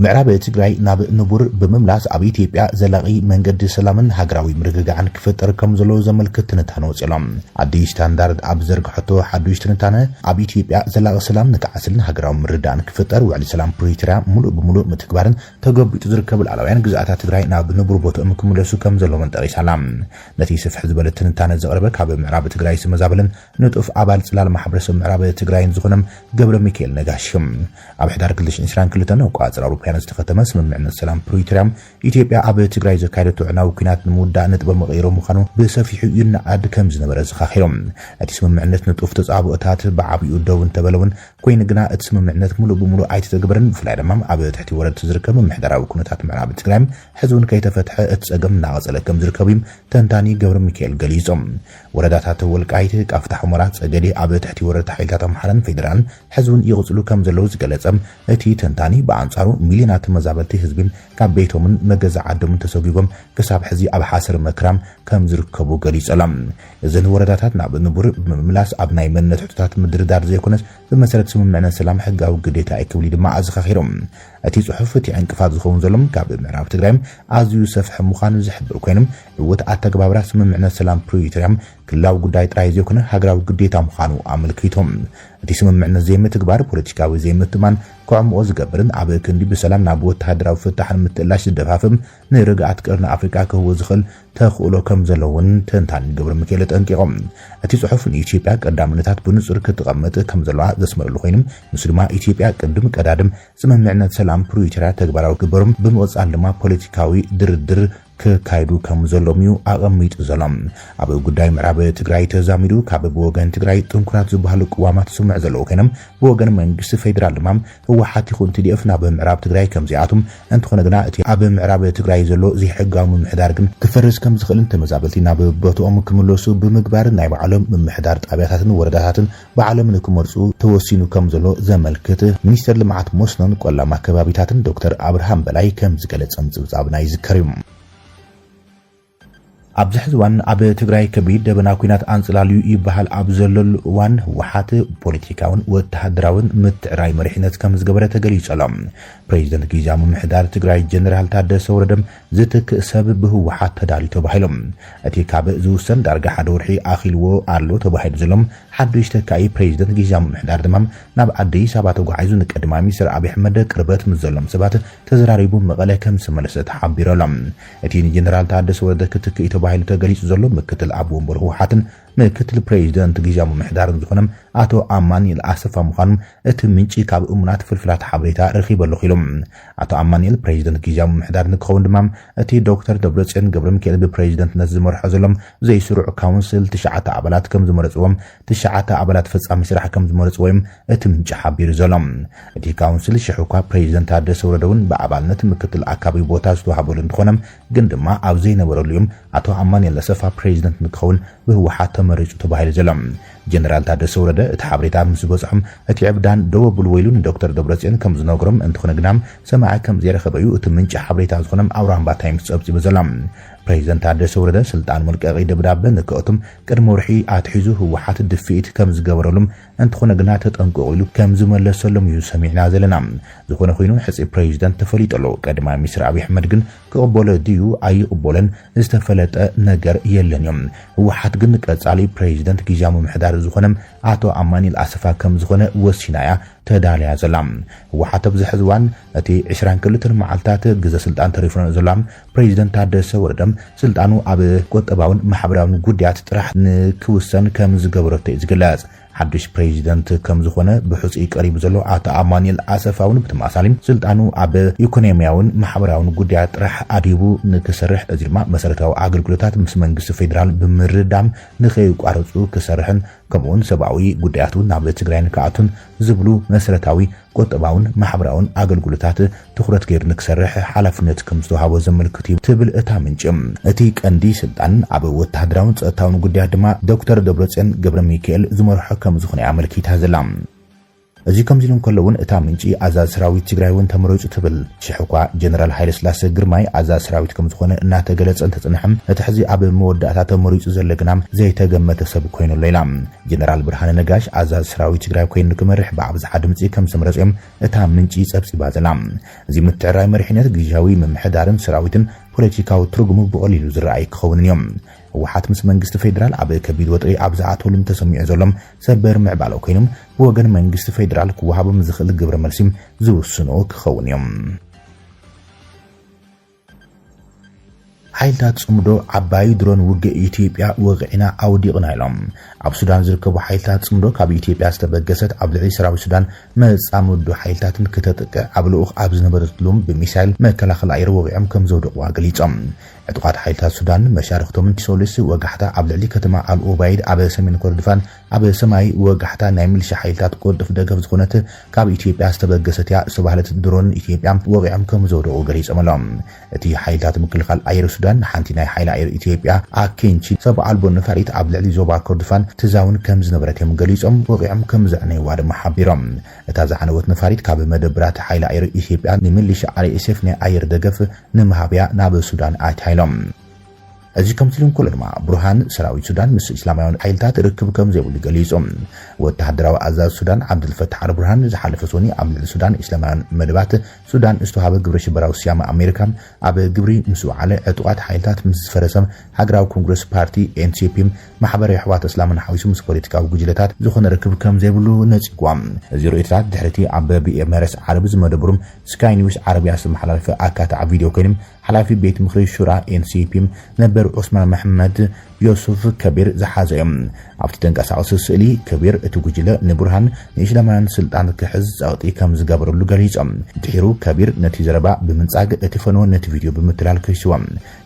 ምዕራብ ትግራይ ናብ ንቡር ብምምላስ ኣብ ኢትዮጵያ ዘላቂ መንገዲ ሰላምን ሃገራዊ ምርግጋዕን ክፈጠር ከም ዘሎ ዘመልክት ትንታነ ወፂሎም ኣዲስ ስታንዳርድ ኣብ ዘርግሕቶ ሓዱሽ ትንታነ ኣብ ኢትዮጵያ ዘላቂ ሰላም ንክዓስልን ሃገራዊ ምርዳእን ክፈጠር ውዕሊ ሰላም ፕሪቶሪያ ሙሉእ ብምሉእ ምትግባርን ተገቢጡ ዝርከብ ላዕለዋያን ግዛኣታት ትግራይ ናብ ንቡር ቦትኦም ክምለሱ ከም ዘለዎን ጠቂሳላ ነቲ ስፍሕ ዝበለ ትንታነ ዘቕረበ ካብ ምዕራብ ትግራይ ዝመዛበልን ንጡፍ ኣባል ጽላል ማሕበረሰብ ምዕራብ ትግራይን ዝኾነም ገብረ ሚካኤል ነጋሽም ኣብ ሕዳር 2022 ቋጽራ አውሮፓውያን ዝተፈተመ ስምምዕነት ሰላም ፕሪቶሪያ ኢትዮጵያ ኣብ ትግራይ ዘካየደቶ ዕናዊ ኩናት ንምውዳእ ነጥብ መቐይሮ ምዃኑ ብሰፊሑ ይናኣድ ከም ዝነበረ ዝኻኺሮም እቲ ስምምዕነት ንጡፍ ተጻብኦታት ብዓብዩ ደው እንተበለውን ኮይኑ ግና እቲ ስምምዕነት ሙሉእ ብምሉእ ኣይተተግበረን ብፍላይ ድማ ኣብ ትሕቲ ወረድ ዝርከብ ምሕደራዊ ኩነታት ምዕራብ ትግራይ ሕዝውን ከይተፈትሐ እቲ ጸገም እናቐጸለ ከም ዝርከብ ተንታኒ ገብረ ሚካኤል ገሊጾም ወረዳታት ወልቃይት ቃፍታ ሕሞራ ጸገዴ ኣብ ትሕቲ ወረድ ሓይልታት ኣምሓራን ፌደራልን ሕዝውን ይቕጽሉ ከም ዘለዉ ዝገለጸም እቲ ተንታኒ በኣንጻሩ ሚልዮናት ተመዛበልቲ ህዝብን ካብ ቤቶምን መገዛ ዓዶምን ተሰጊጎም ክሳብ ሕዚ ኣብ ሓሰር መክራም ከም ዝርከቡ ገሊጸሎም እዘን ወረዳታት ናብ ንቡር ብምምላስ ኣብ ናይ መንነት ሕቶታት ምድርዳር ዘይኮነስ ብመሰረት ስምምዕነት ሰላም ሕጋዊ ግዴታ ኣይክብሉ ድማ ኣዘኻኺሮም እቲ ጽሑፍ እቲ ዕንቅፋት ዝኸውን ዘሎም ካብ ምዕራብ ትግራይ ኣዝዩ ሰፍሕ ምዃኑ ዝሕብር ኮይኖም እወት ኣተግባብራ ስምምዕነት ሰላም ፕሪቶሪያ ክልላዊ ጉዳይ ጥራይ ዘይኮነ ሃገራዊ ግዴታ ምዃኑ ኣመልኪቶም እቲ ስምምዕነት ዘይምትግባር ፖለቲካዊ ዘይምትማን كعمو زقبرن عبد كندي بسلام نابوت هدرا وفتح المتلاش الدفافم نرجعت كرنا أفريقيا كهو زخل تخولو كم زلون تنتان قبل مكيلة أنكيهم أتي صحف إثيوبيا قدام نتات بنصر كتقمت كم زلوا زسمر اللخينم مسلما إثيوبيا قدم كدادم زمن معنا سلام برويترا تكبروا كبرم بموز علما بوليتيكاوي در كايدو كم زلوميو أغميت زلم أبو قداي مرابة تقراي تزاميدو كابو بوغان تقراي تنكرات زبهالو قوامات سمع زلو كينم بوغان منجس فيدرال دمام هو حاتي خون تديف نابو مراب تقراي كم زياتم انتو خنقنا اتي أبو مرابة تقراي زلو زي حقام من محداركن كفرس كم زخل انت مزابلتي نابو بوتو أم كملوسو بمقبار نايب عالم من محدار طابياتاتن ورداتاتن بعالم نكمرسو توسينو كم زلو زملكت منيستر لمعات موسنن قولا ما كبابيتاتن دكتور أبرهام بلاي كم زقلت سمزبزابنا يذكريم أبزح زوان أب تجري كبير دبنا كينات أنصلاليو يبحال أبزلل وان وحات بوليتيكاون وتحدراون متراي مرحنة كم زجبرة تجلي سلام بريزيدنت كيزام محدار تجري جنرال تادس وردم زتك سبب هو وحات تداري تبحلم أتي كاب زوسن درجة حدورحي آخيل و أرلو تبحل زلم حد يشتكي بريزيدنت كيزام محدار دمام نب عدي سبات وعايزون كدمامي سر أبي حمد كربت مزلم سبات تزراريبون مغلى كم سملست حبير لم أتي جنرال تادس وردك تكيت بايل تغليص زلو مكتل ابو برهوحاتن مكتل بريزيدنت جيجامو محدارن زخنم اتو امانيل اسفا مخانم ات منچي كاب امنات فلفلات حبريتا رخيبلو خيلم اتو امانيل بريزيدنت جيجامو محدارن كون دمام اتي دكتور دبرصين غبر ميكائيل بريزيدنت نزمرح زلم زي سرع كونسل تشعات ابلات كم زمرصوم تشعات ابلات فصام سرح كم زمرص ويم ات منچ حبير زلم اتي كونسل شحوكا بريزيدنت ادس وردون بابالنت مكتل اكابي بوتاس توحبل انتخونم گندما اب زي نبرليوم اتو امانيل لسفا بريزيدنت نكون بهو حتى مريض تبايل زلم جنرال تادس ورده اتحابريتا مسبصحم اتعبدان دوبل ويلون دكتور دبرصين كم زنغرم انتخون گنام سماع كم زيره خبيو اتمنچ حابريتا زخنم اوران با تايمز صبصي بزلم بريزيدنت تادس ورده سلطان ملققي دبدابه نكوتم قدم ورحي اتحيزو هو حات دفيت كم زغبرلم انتخون گنا تطنقويلو كم زملسلم يو سمعنا زلنا زخونه خوينو حصي بريزيدنت تفليطلو قدما مصر ابي احمد گن كقبول ديو اي قبولن استفلط نجر يلنيم هو حات گن قصالي بريزيدنت كيجامو محدار زخونم اتو امانيل اسفا كم زخونه وسينايا تداليا زلام هو حتى بزحزوان اتي 20 كلتر معلتات گزا سلطان تريفون زلام بريزيدنت تادس وردم سلطانو اب قطباون محبراون ጉዳያት ጥራሕ ንክውሰን ከም ዝገበረተ ይዝገላጽ حدش بريزيدنت كم زخونه بحصي قريب زلو عطا امانيل اسفاون بتماساليم سلطانو اب ايكونومياون محبراون ጉዳያት ጥራሕ አዲቡ ንክሰርሕ እዚማ መሰረታዊ አገልግሎታት ምስ መንግስቲ ፌደራል ብምርዳም ንኸይቋረጹ ክሰርሕን ከምኡን ሰብአዊ ጉዳያቱ ናብ ትግራይ ንካኣቱን ዝብሉ መሰረታዊ ቆጠባውን ማሕበራውን አገልግሎታት ትኩረት ገይር ንክሰርሕ ሓላፍነት ከም ዝተዋሃቦ ዘመልክት ትብል እታ ምንጭም እቲ ቀንዲ ስልጣን ኣብ ወታደራውን ጸጥታውን ጉዳያት ድማ ዶክተር ደብረጽዮን ገብረ ሚካኤል ዝመርሖ ከም ዝኾነ ኣመልኪታ ዘላም እዚ ከምዚሉን ከለውን እታ ምንጪ ኣዛዝ ሰራዊት ትግራይ ውን ተመረጹ ትብል ሽሕኳ ጀነራል ሃይለ ስላሴ ግርማይ ኣዛዝ ሰራዊት ከም ዝኾነ እናተገለጸ እንተጽንሕም እቲ ሕዚ ኣብ መወዳእታ ተመረጹ ዘለግናም ዘይተገመተ ሰብ ኮይኑ ሌላ ጀነራል ብርሃነ ነጋሽ ኣዛዝ ሰራዊት ትግራይ ኮይኑ ክመርሕ ብኣብዝሓ ድምጺ ከም ዝመረጸም እታ ምንጪ ጸብጺባ ዘላ እዚ ምትዕራይ መሪሕነት ግዝያዊ ምምሕዳርን ሰራዊትን ፖለቲካዊ ትርጉሙ ብቐሊሉ ዝረኣይ ክኸውን እዮም ወሓት ምስ መንግስቲ ፌደራል ኣብ ከቢድ ወጥሪ ኣብ ዝኣተሉም ተሰሚዑ ዘሎም ሰበር ምዕባሎ ኮይኖም ብወገን መንግስቲ ፌደራል ክወሃቦም ዝኽእል ግብረ መልሲም ዝውስኑ ክኸውን እዮም ሓይልታት ጽምዶ ዓባይ ድሮን ውግእ ኢትዮጵያ ወግዒና ኣውዲቕና ኢሎም ኣብ ሱዳን ዝርከቡ ሓይልታት ጽምዶ ካብ ኢትዮጵያ ዝተበገሰት ኣብ ልዕሊ ሰራዊት ሱዳን መጻምዱ ሓይልታትን ክተጥቀ ኣብ ልኡኽ ኣብ ዝነበረትሉም ብሚሳይል መከላኸሊ ኣየር ወግዖም ከም ዘውድቕዋ ገሊጾም ዕጡቓት ሓይልታት ሱዳን መሻርክቶምን ሶልስ ወጋሕታ ኣብ ልዕሊ ከተማ አልኦባይድ ኣብ ሰሜን ኮርዶፋን ኣብ ሰማይ ወጋሕታ ናይ ሚሊሻ ሓይልታት ቆልጥፍ ደገፍ ዝኾነት ካብ ኢትዮጵያ ዝተበገሰት ያ ዝተባህለት ድሮን ኢትዮጵያ ወግዖም ከም ዘውድቑ ገሊጾም ኣሎም እቲ ሓይልታት ምክልኻል ኣየር ሱዳን ሓንቲ ናይ ሓይሊ ኣየር ኢትዮጵያ ኣኬንቺ ሰብ ኣልቦ ነፋሪት ኣብ ልዕሊ ዞባ ኮርዶፋን ትዛውን ከም ዝነበረት እዮም ገሊጾም ወግዖም ከም ዘዕነይዋ ድማ ሓቢሮም እታ ዝዓነወት ነፋሪት ካብ መደብራት ሓይሊ ኣየር ኢትዮጵያ ንሚሊሻ RSF ናይ ኣየር ደገፍ ንምሃብያ ናብ ሱዳን ኣትሃይሎም እዚ ከምዚሉን ኩሉ ድማ ብርሃን ሰራዊት ሱዳን ምስ እስላማውያን ሓይልታት ርክብ ከም ዘይብሉ ገሊጾም ወተሃደራዊ ኣዛዝ ሱዳን ዓብድልፈታሕ ብርሃን ዝሓለፈ ሶኒ ኣብ ልዕሊ ሱዳን እስላማውያን መደባት ሱዳን ዝተዋሃበ ግብረ ሽበራዊ ስያመ ኣሜሪካ ኣብ ግብሪ ምስ ወዓለ ዕጡቓት ሓይልታት ምስ ዝፈረሰም ሃገራዊ ኮንግረስ ፓርቲ NCP ማሕበር ኣሕዋት እስላምን ሓዊሱ ምስ ፖለቲካዊ ጉጅለታት ዝኾነ ርክብ ከም ዘይብሉ ነፂጓም እዚ ርእይቶታት ድሕርቲ ኣብ BMRS ዓረብ ዝመደብሩም ስካይ ኒውስ ዓረብያ ዝመሓላለፈ ኣካታዕ ቪድዮ ኮይኖም ሓላፊ ቤት ምክሪ ሹራ NCP ነበር ዑስማን መሐመድ ዮሱፍ ከቢር ዝሓዘዮም ኣብቲ ተንቀሳቐሲ ስእሊ ከቢር እቲ ጉጅለ ንብርሃን ንእስላማውያን ስልጣን ክሕዝ ጸቕጢ ከም ዝገበረሉ ገሊጾም ድሒሩ ከቢር ነቲ ዘረባ ብምንጻግ እቲ ፈኖ ነቲ ቪድዮ ብምትላል ክሽዎም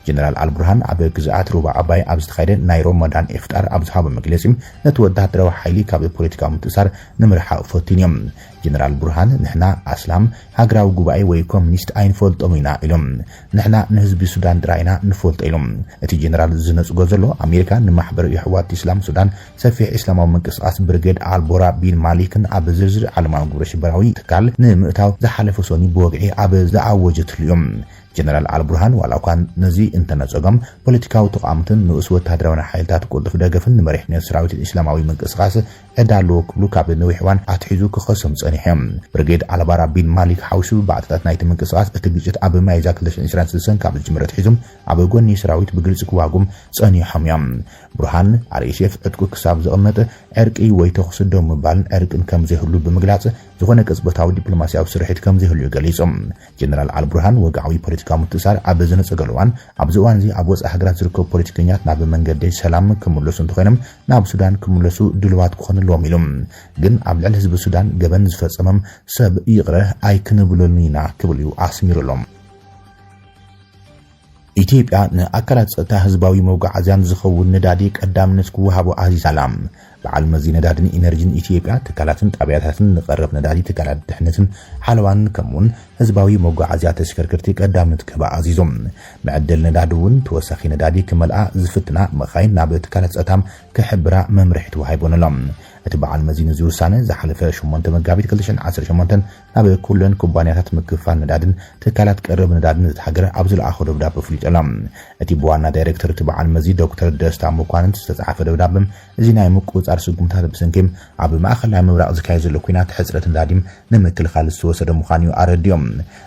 ጀነራል አልብርሃን ኣብ ግዝኣት ሩባ ኣባይ ኣብ ዝተኻየደ ናይ ሮማዳን ኢፍጣር ኣብ ዝሃበ መግለጺ ነቲ ወተሃደራዊ ሓይሊ ካብ ፖለቲካዊ ምትእሳር ንምርሓቕ ፈቲኖም ጀነራል ብርሃን ንሕና ኣስላም ሃገራዊ ጉባኤ ወይ ኮሙኒስት ኣይንፈልጦም ኢና ኢሎም ንሕና ንህዝቢ ሱዳን ድራይና ንፈልጦ ኢሎም እቲ ጀነራል ዝነጽጎ ዘሎ ኣሜሪካ ንማሕበር የሕዋት እስላም ሱዳን ሰፊሕ እስላማዊ ምንቅስቓስ ብርጌድ አልቦራ ቢን ማሊክን ኣብ ዝርዝር ዓለማዊ ግብረ ሽበራዊ ትካል ንምእታው ዝሓለፈ ሶኒ ብወግዒ ኣብ ዝኣወጀትሉ እዮም ጀነራል አልብርሃን ዋላኳ ነዚ እንተነጸጎም ፖለቲካዊ ተቋምትን ንኡስ ወተሃደራዊ ሓይልታት ቆልጥፍ ደገፍን ንመሪሕነት ሰራዊት እስላማዊ ምንቅስቓስ ዕዳሎ ክብሉ ካብ ነዊሕዋን ኣትሒዙ ክኸሶም ጸኒሖም ብርጌድ አልባራ ቢን ማሊክ ሓውሹ ባዕታት ናይቲ ምንቅስቓስ እቲ ግጭት ኣብ ማይዛ 2026 ካብ ዝጅምረት ሒዙም ኣብ ጎኒ ሰራዊት ብግልጽ ክዋጉም ጸኒሖም እዮም ብርሃን RSF ዕጥቁ ክሳብ ዝቕመጥ ዕርቂ ወይ ተኹስ ደው ምባልን ዕርቅን ከም ዘይህሉ ብምግላጽ ዝኾነ ቅጽበታዊ ዲፕሎማሲያዊ ስርሒት ከም ዘይህሉ ገሊጾም ጀነራል አልብርሃን ወግዓዊ ፖለቲካዊ ምትእሳር ኣብ ዝነጸገሉዋን ኣብዚ እዋን እዚ ኣብ ወጻኢ ሃገራት ዝርከቡ ፖለቲከኛት ናብ መንገዲ ሰላም ክምለሱ እንተኾይኖም ናብ ሱዳን ክምለሱ ድልዋት ክኾኑሎም ኢሎም ግን ኣብ ልዕሊ ህዝቢ ሱዳን ገበን ዝፈጸመም ሰብ ይቕረህ ኣይክንብለሉ ኢና ክብሉ ኣስሚሩሎም ኢትዮጵያ ንኣካላት ጸጥታ ህዝባዊ መጓዓዝያን ዝኸውን ነዳዲ ቀዳምነት ክወሃቦ ኣዚዛላ በዓል መዚ ነዳድን ኢነርጂን ኢትዮጵያ ትካላትን ጣብያታትን ንቀረብ ነዳዲ ትካላት ድሕነትን ሓለዋን ከምውን ህዝባዊ መጓዓዝያ ተሽከርከርቲ ቀዳምነት ክባ ኣዚዞም መዕደል ነዳዲ እውን ተወሳኺ ነዳዲ ክመልኣ ዝፍትና መኻይን ናብ ትካላት ጸጥታም ክሕብራ መምርሒ ተዋሂቦነሎም እቲ በዓል መዚ ነዚ ውሳነ ዝሓለፈ 8 መጋቢት 2018 ናብ ኩለን ኩባንያታት ምክፋል ነዳድን ትካላት ቀረብ ነዳድን ዝተሓገረ ኣብ ዝለኣኸ ደብዳቤ ፍሊጦሎም እቲ በዋና ዳይሬክተር እቲ በዓል መዚ ዶክተር ደስታ መኳንንት ዝተጻሕፈ ደብዳቤ እዚ ናይ ምቁጻር ስጉምታት ብሰንኪም ኣብ ማእኸላይ ምብራቕ ዝካየድ ዘሎ ኩናት ሕጽረት ነዳዲም ንምክልኻል ዝተወሰደ ምዃኑ ኣረድዮም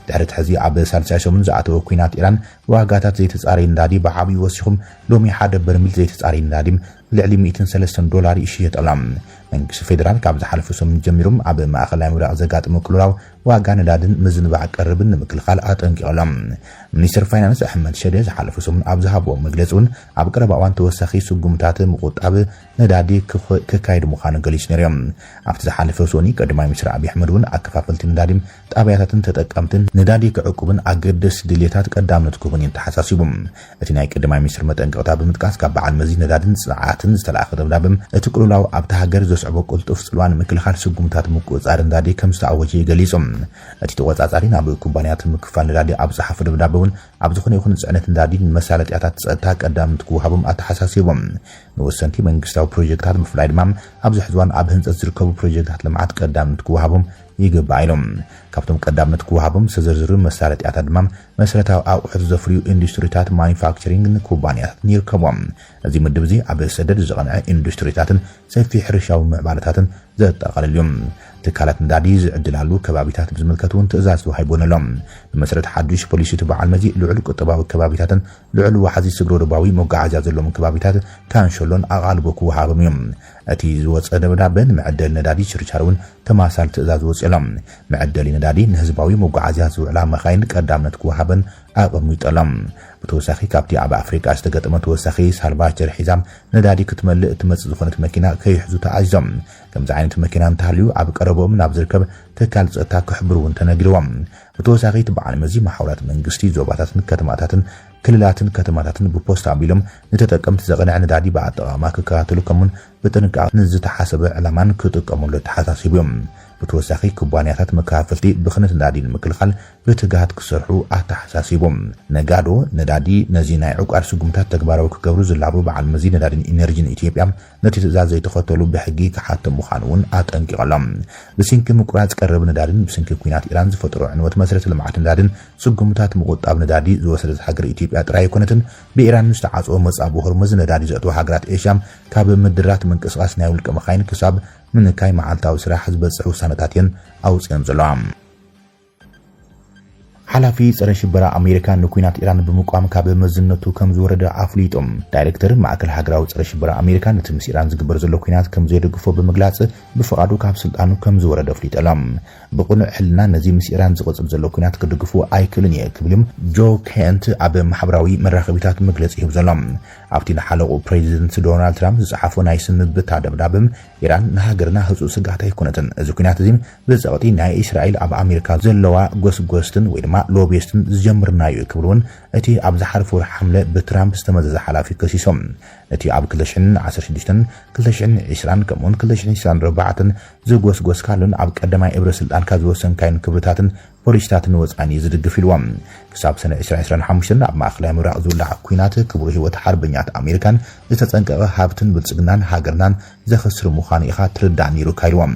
ድሕሪ ሕዚ ኣብ ሳልሳይ ሰሙን ዝኣተወ ኩናት ኢራን ዋጋታት ዘይተጻረየ ነዳዲ ብዓብዪ ወሲኹም ሎሚ ሓደ በርሚል ዘይተጻረየ ነዳዲም ልዕሊ $103 ይሽየጥ ኣሎ መንግስቲ ፌደራል ካብ ዝሓለፈ ሰሙን ጀሚሮም ኣብ ማእኸላይ ምብራቕ ዘጋጥሞ ቅልውላው ዋጋ ነዳድን ምዝንባዕ ቀርብን ንምክልኻል ኣጠንቂቖሎም ሚኒስትር ፋይናንስ ኣሕመድ ሸደ ዝሓለፈ ሰሙን ኣብ ዝሃብዎ መግለፂ እውን ኣብ ቀረባ እዋን ተወሳኺ ስጉምታት ምቁጣብ ነዳዲ ክካየድ ምዃኑ ገሊጹ ነይሮም ኣብቲ ዝሓለፈ ሰኒ ቀዳማይ ሚኒስትር ኣብይ ኣሕመድ እውን ኣከፋፈልቲ ነዳዲም ጣብያታትን ተጠቀምትን ነዳዲ ክዕቁብን ኣገደስቲ ድሌታት ቀዳምነት ክህቡን ተሓሳሲቦም እቲ ናይ ቀዳማይ ሚኒስትር መጠንቀቕታ ብምጥቃስ ካብ በዓል መዚ ነዳድን ጽንዓት ሰዓትን ዝተላኸ ደብዳቤም እቲ ቅልውላው ኣብታ ሃገር ዘስዕቦ ቁልጡፍ ጽልዋን ምክልኻል ስጉምታት ምቁጻር ነዳዲ ከም ዝተኣወጀ ገሊጾም እቲ ተቆጻጻሪ ናብ ኩባንያታት ምክፋል ነዳዲ ኣብ ዝሓፈ ደብዳቤ እውን ኣብ ዝኾነ ይኹን ጽዕነት ነዳዲ መሳለጥያታት ጸጥታ ቀዳምነት ክወሃቦም ኣተሓሳሲቦም ንወሰንቲ መንግስታዊ ፕሮጀክታት ብፍላይ ድማ ኣብ ዝሕዝዋን ኣብ ህንጸት ዝርከቡ ፕሮጀክታት ልምዓት ቀዳምነት ክወሃቦም ይግባእ ኢሎም ካብቶም ቀዳምነት ክወሃቦም ዝተዘርዘሩ መሳለጥያታት ድማ መሰረታዊ ኣቑሑት ዘፍርዩ ኢንዱስትሪታት ማኑፋክቸሪንግ ኩባንያታት ይርከቦም እዚ ምድብ እዚ ኣብ ሰደድ ዝቐንዐ ኢንዱስትሪታትን ሰፊሕ ሕርሻዊ ምዕባለታትን ዘጠቓልል እዩ ትካላት ነዳዲ ዝዕድላሉ ከባቢታት ብዝምልከቱን ትእዛዝ ተዋሂቦነሎም ብመሰረት ሓዱሽ ፖሊሲ ተባዓል መዚ ልዑል ቁጠባዊ ከባቢታትን ልዑል ዋሕዚ ስግሮ ደባዊ መጓዓዝያ ዘለዎም ከባቢታት ካንሸሎን ኣቓልቦ ክወሃቦም እዮም እቲ ዝወፀ ደብዳቤ ንመዐደሊ ነዳዲ ችርቻሮውን ተማሳል ትእዛዝ ወፂሎም መዐደሊ ነዳዲ ንህዝባዊ መጓዓዝያ ዝውዕላ መኻይን ቀዳምነት ክወሃበን ኣቐሚጦሎም ብተወሳኺ ካብቲ ኣብ ኣፍሪካ ዝተገጠመ ተወሳኺ ሳልቫቸር ሒዛም ነዳዲ ክትመልእ እትመጽእ ዝኾነት መኪና ከይሕዙ ተኣዚዞም ከምዚ ዓይነት መኪና እንተሃልዩ ኣብ ቀረቦም ናብ ዝርከብ ትካል ጸጥታ ክሕብሩውን ተነጊሮም ብተወሳኺ ትበዓል መዚ ማሕበራት መንግስቲ ዞባታትን ከተማታትን ክልላትን ከተማታትን ብፖስታ ኣቢሎም ንተጠቀምቲ ዘቐንዐ ነዳዲ ብኣጠቓቕማ ክከታተሉ ከምኡን ብጥንቃቄ ንዝተሓሰበ ዕላማን ክጥቀሙሉ ተሓሳሲቦም ብተወሳኺ ኩባንያታት መከፋፈልቲ ብኽነት ነዳዲ ንምክልኻል ብትግሃት ክሰርሑ ኣተሓሳሲቦም ነጋዶ ነዳዲ ነዚ ናይ ዕቋር ስጉምታት ተግባራዊ ክገብሩ ዝላቡ በዓል መዚ ነዳዲን ኢነርጂን ኢትዮጵያ ነቲ ትእዛዝ ዘይተኸተሉ ብሕጊ ክሓትም ምዃኑ እውን ኣጠንቂቖሎም ብስንኪ ምቁራጽ ቀረብ ነዳዲን ብስንኪ ኩናት ኢራን ዝፈጥሮ ዕንወት መሰረተ ልምዓት ነዳዲን ስጉምታት ምቁጣብ ነዳዲ ዝወሰደት ሃገር ኢትዮጵያ ጥራይ ኮነትን ብኢራን ዝተዓጽወ መጻብ ሆርሙዝ ነዳዲ ዘእትዎ ሃገራት ኤሽያ ካብ ምድራት ምንቅስቓስ ናይ ውልቀ መኻይን ክሳብ ምንካይ መዓልታዊ ስራሕ ዝበጽሑ ውሳነታትን ኣውፅኦም ዘለዎም ሓላፊ ፀረ ሽበራ ኣሜሪካ ንኩናት ኢራን ብምቋም ካብ መዝነቱ ከም ዝወረደ ኣፍሊጦም ዳይሬክተር ማዕከል ሃገራዊ ፀረ ሽበራ ኣሜሪካ ነቲ ምስ ኢራን ዝግበር ዘሎ ኩናት ከም ዘይደግፎ ብምግላጽ ብፍቃዱ ካብ ስልጣኑ ከም ዝወረደ ኣፍሊጦም ብቁኑዕ ሕልና ነዚ ምስ ኢራን ዝቕጽል ዘሎ ኩናት ክድግፉ ኣይክልን እየ ክብልም ጆ ኬንት ኣብ ማሕበራዊ መራኸቢታት መግለጺ ሂብ ዘሎም ኣብቲ ንሓለቑ ፕሬዚደንት ዶናልድ ትራምፕ ዝጻሓፎ ናይ ስንብታ ደብዳቤም ኢራን ንሃገርና ህፁፅ ስጋት ኣይኮነትን እዚ ኩናት እዚ ብጸቕጢ ናይ እስራኤል ኣብ ኣሜሪካ ዘለዋ ጎስጎስትን ወይ ድማ ሎቢስትን ዝጀምርናዩ ክብሉን እቲ ኣብ ዝሓለፈ ወርሒ ሐምለ ብትራምፕ ዝተመዘዘ ሓላፊ ከሲሶም እቲ ኣብ 2016 2020 ከምኡን 2024 ዝጎስጎስ ካሉን ኣብ ቀዳማይ እብረ ስልጣን ዝወሰንካይን ክብርታትን ፖሊስታትን ወጻኒ ዝድግፍ ኢልዎም ክሳብ ሰነ 2025 ኣብ ማእኸላይ ምብራቕ ዝውላዕ ኩናት ክቡር ህይወት ሓርበኛት ኣሜሪካን ዝተጸንቀቐ ሃብትን ብልጽግናን ሃገርናን ዘኸስር ምዃኑ ኢኻ ትርዳእ ነይሩ ካይልዎም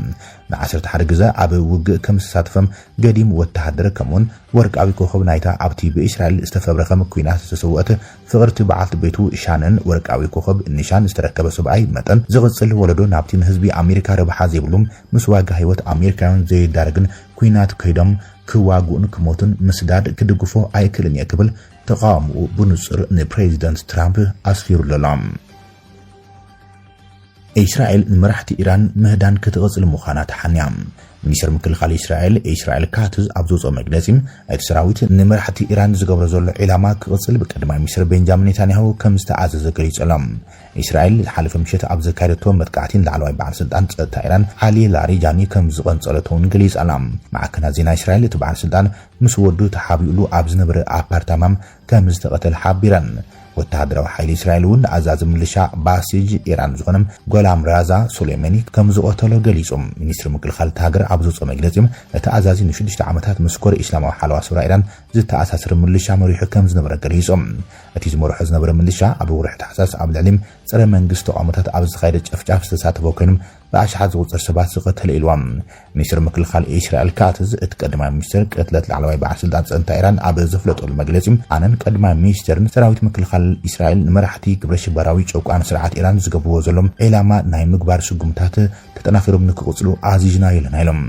ን11 ግዜ ኣብ ውግእ ከም ዝሳተፈም ገዲም ወተሃደር ከምኡን ወርቃዊ ኮኸብ ናይታ ኣብቲ ብእስራኤል ዝተፈብረኸ ኩናት ዝተሰውአት ፍቕርቲ በዓልቲ ቤቱ ሻነን ወርቃዊ ኮኸብ ኒሻን ዝተረከበ ሰብኣይ መጠን ዝቕጽል ወለዶ ናብቲ ንህዝቢ ኣሜሪካ ረብሓ ዘይብሉም ምስ ዋጋ ህይወት ኣሜሪካውያን ዘይዳርግን ኩናት ከይዶም ክዋጉኡን ክሞቱን ምስዳድ ክድግፎ ኣይክልን እየ ክብል ተቃውምኡ ብንጹር ንፕሬዚደንት ትራምፕ ኣስፊሩሎም እስራኤል ንመራሕቲ ኢራን ምህዳን ክትቕጽል ምዃና ተሓንያ ሚኒስትር ምክልኻል እስራኤል ካትዝ ኣብ ዘውፅኦ መግለጺ እቲ ሰራዊት ንመራሕቲ ኢራን ዝገብሮ ዘሎ ዒላማ ክቕጽል ብቀዳማይ ሚኒስትር ቤንጃሚን ኔታንያሁ ከም ዝተኣዘዘ ገሊጾም እስራኤል ዝሓለፈ ምሽት ኣብ ዘካየደቶ መጥቃዕቲን ላዕለዋይ በዓል ስልጣን ጸጥታ ኢራን ዓሊ ላሪጃኒ ከም ዝቐንጸለቶን ገሊጻላ ማዕከና ዜና እስራኤል እቲ በዓል ስልጣን ምስ ወዱ ተሓቢኡሉ ኣብ ዝነበረ ኣፓርታማም ከም ዝተቐተለ ሓቢረን ወተሃደራዊ ሓይሊ እስራኤል እውን ኣዛዚ ምልሻ ባሲጅ ኢራን ዝኾነ ጎላም ራዛ ሱሌማኒ ከም ዝቐተሎ ገሊጾም ሚኒስትር ምክልኻል ሃገር ኣብ ዘውፅኦ መግለጺ እቲ ኣዛዚ ን6 ዓመታት መስኮር እስላማዊ ሓለዋ ስብራ ኢራን ዝተኣሳሰረ ምልሻ መሪሑ ከም ዝነበረ ገሊጾም እቲ ዝመርሖ ዝነበረ ምልሻ ኣብ ወርሒ ታሕሳስ ኣብ ልዕሊ ፀረ መንግስቲ ተቋማት ኣብ ዝኻየደ ጨፍጫፍ ዝተሳተፈ ኮይኖም ብኣሽሓት ዝቑጸር ሰባት ዝቐተለ ኢልዎም ሚኒስትር ምክልኻል እስራኤል ካትዝ እቲ ቀዳማይ ሚኒስትር ቅትለት ላዕለዋይ በዓል ስልጣን ጸጥታ ኢራን ኣብ ዘፍለጠሉ መግለጺ ኣነን ቀዳማይ ሚኒስትርን ሰራዊት ምክልኻል እስራኤል ንመራሕቲ ግብረ ሽበራዊ ጨቋን ስርዓት ኢራን ዝገብርዎ ዘሎም ዒላማ ናይ ምግባር ስጉምታት ተጠናኺሮም ንክቕጽሉ ኣዚዝና ኢልና ኢሎም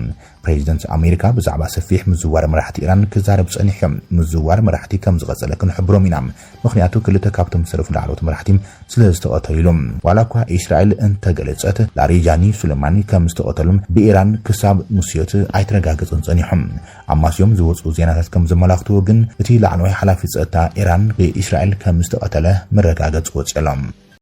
ፕሬዚደንት ኣሜሪካ ብዛዕባ ሰፊሕ ምዝዋር መራሕቲ ኢራን ክዛረብ ጸኒሖም ምዝዋር መራሕቲ ከም ዝቐጸለ ክንሕብሮም ኢና ምኽንያቱ ክልተ ካብቶም ሰረፍ ላዕለዎት መራሕቲ ስለ ዝተቐተሉ ኢሎም ዋላ እኳ እስራኤል እንተገለጸት ላሪጃኒ ሱሌማኒ ከም ዝተቐተሉም ብኢራን ክሳብ ሙስዮት ኣይተረጋገጸን ጸኒሖም ኣማስዮም ዝወፁ ዜናታት ከም ዘመላኽትዎ ግን እቲ ላዕለዋይ ሓላፊ ጸጥታ ኢራን ብእስራኤል ከም ዝተቐተለ መረጋገጽ ወጽሎም